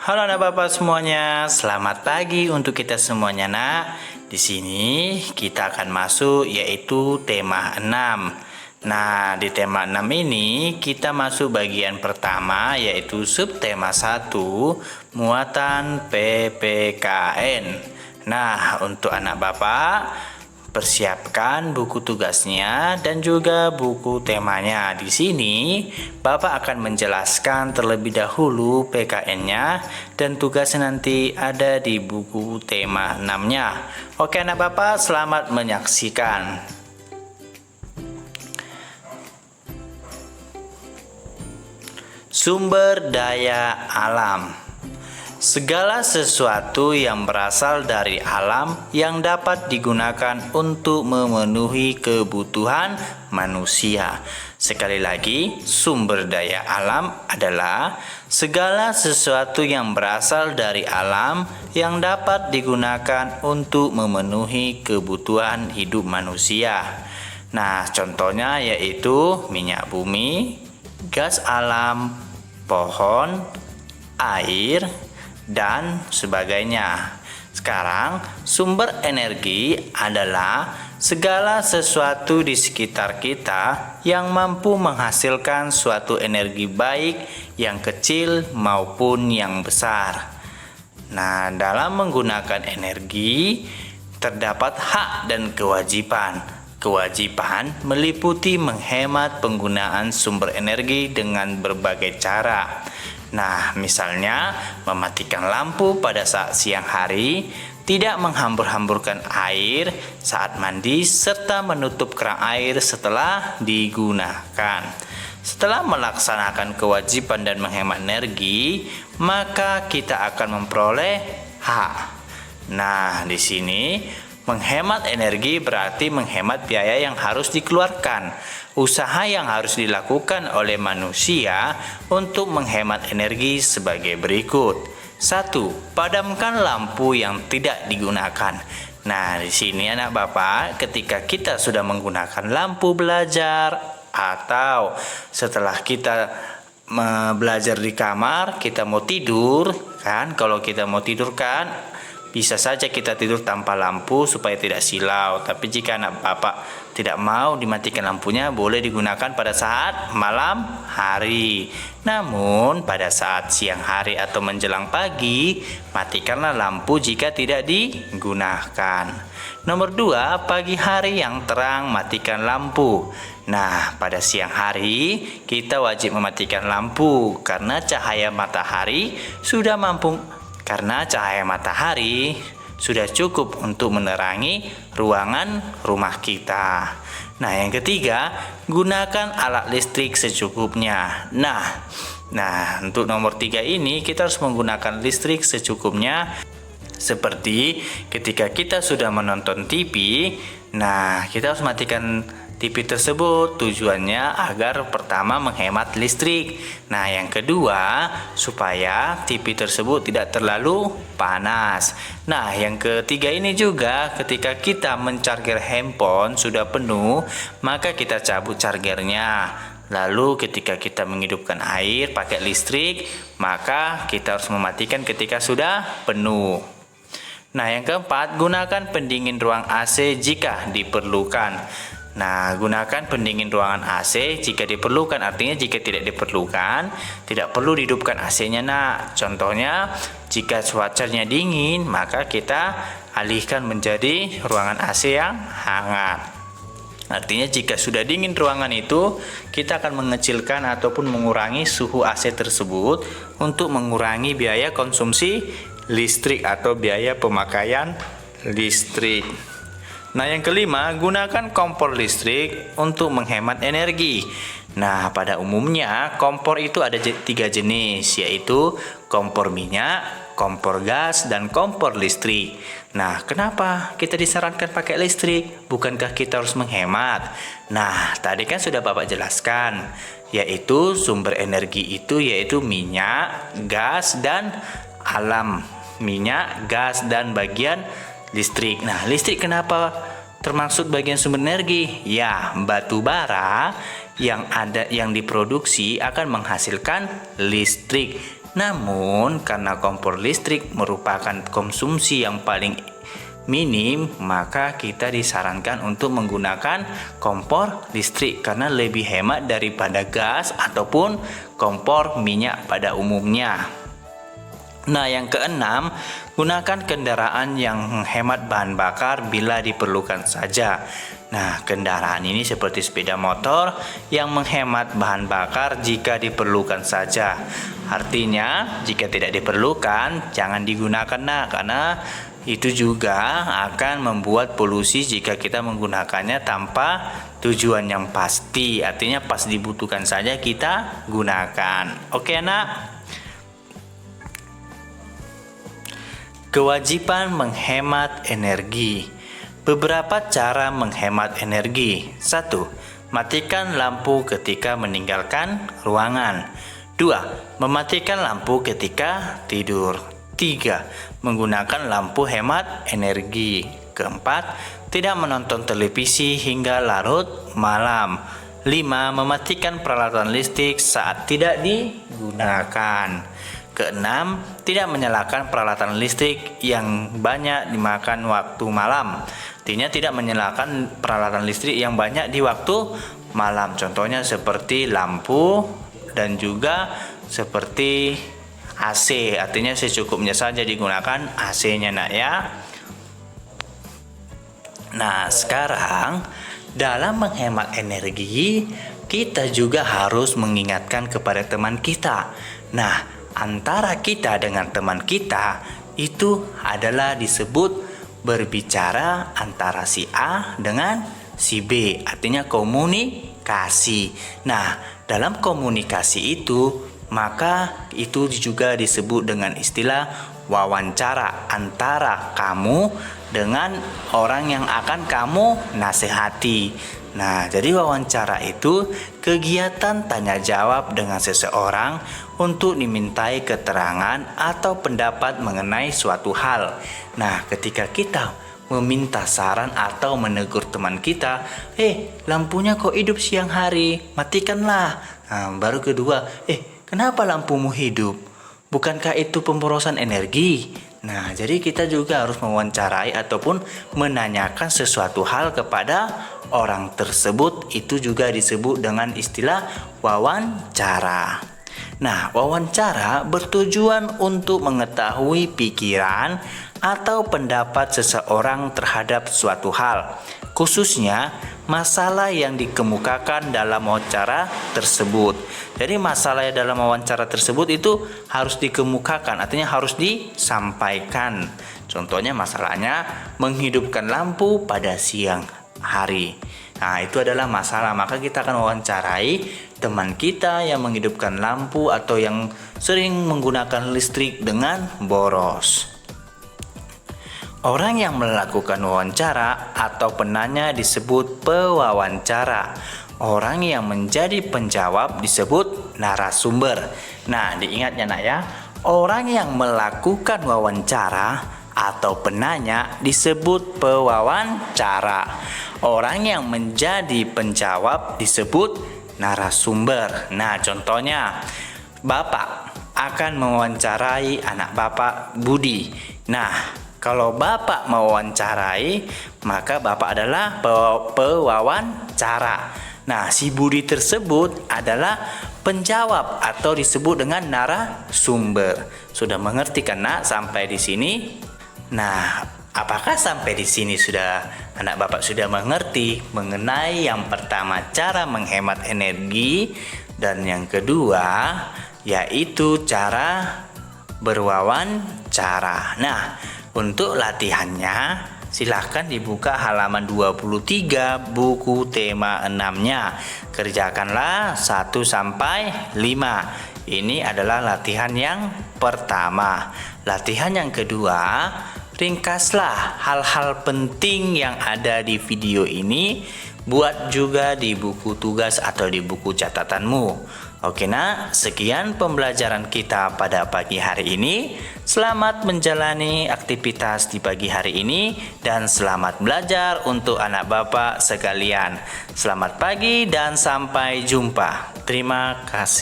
Halo anak bapak semuanya, selamat pagi untuk kita semuanya nak. Di sini kita akan masuk yaitu tema 6. Nah, di tema 6 ini kita masuk bagian pertama yaitu subtema 1, muatan PPKN. Nah, untuk anak bapak persiapkan buku tugasnya dan juga buku temanya. Di sini, Bapak akan menjelaskan terlebih dahulu PKN-nya dan tugasnya nanti ada di buku tema 6-nya. Oke, anak Bapak, selamat menyaksikan. Sumber daya alam. Segala sesuatu yang berasal dari alam yang dapat digunakan untuk memenuhi kebutuhan manusia. Sekali lagi, sumber daya alam adalah segala sesuatu yang berasal dari alam yang dapat digunakan untuk memenuhi kebutuhan hidup manusia. Nah, contohnya yaitu minyak bumi, gas alam, pohon, air, dan sebagainya. Sekarang, sumber energi adalah segala sesuatu di sekitar kita yang mampu menghasilkan suatu energi baik yang kecil maupun yang besar. Nah, dalam menggunakan energi terdapat hak dan kewajiban. Kewajiban meliputi menghemat penggunaan sumber energi dengan berbagai cara. Nah, misalnya mematikan lampu pada saat siang hari, tidak menghambur-hamburkan air saat mandi, serta menutup keran air setelah digunakan. Setelah melaksanakan kewajiban dan menghemat energi, maka kita akan memperoleh hak. Nah, di sini menghemat energi berarti menghemat biaya yang harus dikeluarkan. Usaha yang harus dilakukan oleh manusia untuk menghemat energi sebagai berikut. 1. Padamkan lampu yang tidak digunakan. Nah, di sini anak Bapak, ketika kita sudah menggunakan lampu belajar atau setelah kita belajar di kamar, kita mau tidur, kan? Kalau kita mau tidur kan bisa saja kita tidur tanpa lampu supaya tidak silau. Tapi jika anak Bapak tidak mau dimatikan lampunya, boleh digunakan pada saat malam hari. Namun pada saat siang hari atau menjelang pagi, matikanlah lampu jika tidak digunakan. Nomor 2, pagi hari yang terang, matikan lampu. Nah, pada siang hari kita wajib mematikan lampu karena cahaya matahari sudah cukup untuk menerangi ruangan rumah kita. Nah, yang ketiga, gunakan alat listrik secukupnya. Nah, untuk nomor 3 ini kita harus menggunakan listrik secukupnya. Seperti ketika kita sudah menonton TV, nah kita harus matikan TV tersebut, tujuannya agar pertama menghemat listrik. Nah, yang kedua supaya TV tersebut tidak terlalu panas. Nah, yang ketiga ini juga ketika kita mencarger handphone sudah penuh, maka kita cabut chargernya. Lalu ketika kita menghidupkan air pakai listrik, maka kita harus mematikan ketika sudah penuh. Nah, yang keempat, gunakan pendingin ruang AC jika diperlukan. Nah, gunakan pendingin ruangan AC jika diperlukan, artinya jika tidak diperlukan, tidak perlu dihidupkan AC-nya nak. Contohnya, jika cuacanya dingin, maka kita alihkan menjadi ruangan AC yang hangat. Artinya jika sudah dingin ruangan itu, kita akan mengecilkan ataupun mengurangi suhu AC tersebut untuk mengurangi biaya konsumsi listrik atau biaya pemakaian listrik. Nah, yang kelima, gunakan kompor listrik untuk menghemat energi. Nah, pada umumnya kompor itu ada 3 jenis, yaitu kompor minyak, kompor gas, dan kompor listrik. Nah, kenapa kita disarankan pakai listrik? Bukankah kita harus menghemat? Nah, tadi kan sudah Bapak jelaskan, yaitu sumber energi itu yaitu minyak, gas, dan alam. Minyak, gas, dan bagian listrik. Nah, listrik kenapa termasuk bagian sumber energi? Ya, batu bara yang diproduksi akan menghasilkan listrik. Namun, karena kompor listrik merupakan konsumsi yang paling minim, maka kita disarankan untuk menggunakan kompor listrik karena lebih hemat daripada gas ataupun kompor minyak pada umumnya. Nah, yang keenam, gunakan kendaraan yang hemat bahan bakar bila diperlukan saja. Nah, kendaraan ini seperti sepeda motor yang menghemat bahan bakar jika diperlukan saja. Artinya, jika tidak diperlukan, jangan digunakan, karena itu juga akan membuat polusi jika kita menggunakannya tanpa tujuan yang pasti. Artinya, pas dibutuhkan saja kita gunakan. Oke, anak? Kewajiban menghemat energi. Beberapa cara menghemat energi. 1. Matikan lampu ketika meninggalkan ruangan. 2. Mematikan lampu ketika tidur. 3. Menggunakan lampu hemat energi. Keempat, tidak menonton televisi hingga larut malam. 5. Mematikan peralatan listrik saat tidak digunakan. Keenam, tidak menyalakan peralatan listrik yang banyak dimakan waktu malam. Artinya tidak menyalakan peralatan listrik yang banyak di waktu malam. Contohnya seperti lampu dan juga seperti AC. Artinya secukupnya saja digunakan AC-nya, nak, ya. Nah, sekarang dalam menghemat energi, kita juga harus mengingatkan kepada teman kita. Nah, antara kita dengan teman kita itu adalah disebut berbicara antara si A dengan si B, artinya komunikasi. Nah, dalam komunikasi itu, maka itu juga disebut dengan istilah wawancara antara kamu dengan orang yang akan kamu nasihati. Nah, jadi wawancara itu kegiatan tanya jawab dengan seseorang untuk dimintai keterangan atau pendapat mengenai suatu hal. Nah, ketika kita meminta saran atau menegur teman kita, lampunya kok hidup siang hari, matikanlah. Nah, baru kedua, kenapa lampumu hidup? Bukankah itu pemborosan energi? Nah, jadi kita juga harus mewawancarai ataupun menanyakan sesuatu hal kepada orang tersebut. Itu juga disebut dengan istilah wawancara. Nah, wawancara bertujuan untuk mengetahui pikiran atau pendapat seseorang terhadap suatu hal, khususnya masalah yang dikemukakan dalam wawancara tersebut. Jadi masalah dalam wawancara tersebut itu harus dikemukakan, artinya harus disampaikan. Contohnya masalahnya menghidupkan lampu pada siang hari. Nah, itu adalah masalah, maka kita akan wawancarai teman kita yang menghidupkan lampu atau yang sering menggunakan listrik dengan boros. Orang yang melakukan wawancara atau penanya disebut pewawancara. Orang yang menjadi penjawab disebut narasumber. Nah, diingatnya, nak, ya. Orang yang melakukan wawancara atau penanya disebut pewawancara. Orang yang menjadi penjawab disebut narasumber. Nah, contohnya, Bapak akan mewawancarai anak Bapak, Budi. Nah, kalau Bapak mewawancarai, maka Bapak adalah pewawancara. Nah, si Budi tersebut adalah penjawab atau disebut dengan narasumber. Sudah mengerti kan, nak, sampai di sini? Nah, apakah sampai di sini anak Bapak sudah mengerti mengenai yang pertama cara menghemat energi dan yang kedua yaitu cara berwawancara. Nah, untuk latihannya silahkan dibuka halaman 23 buku tema 6-nya. Kerjakanlah 1 sampai 5. Ini adalah latihan yang pertama. Latihan yang kedua, ringkaslah hal-hal penting yang ada di video ini. Buat juga di buku tugas atau di buku catatanmu. Oke, nak, sekian pembelajaran kita pada pagi hari ini. Selamat menjalani aktivitas di pagi hari ini dan selamat belajar untuk anak Bapak sekalian. Selamat pagi dan sampai jumpa. Terima kasih.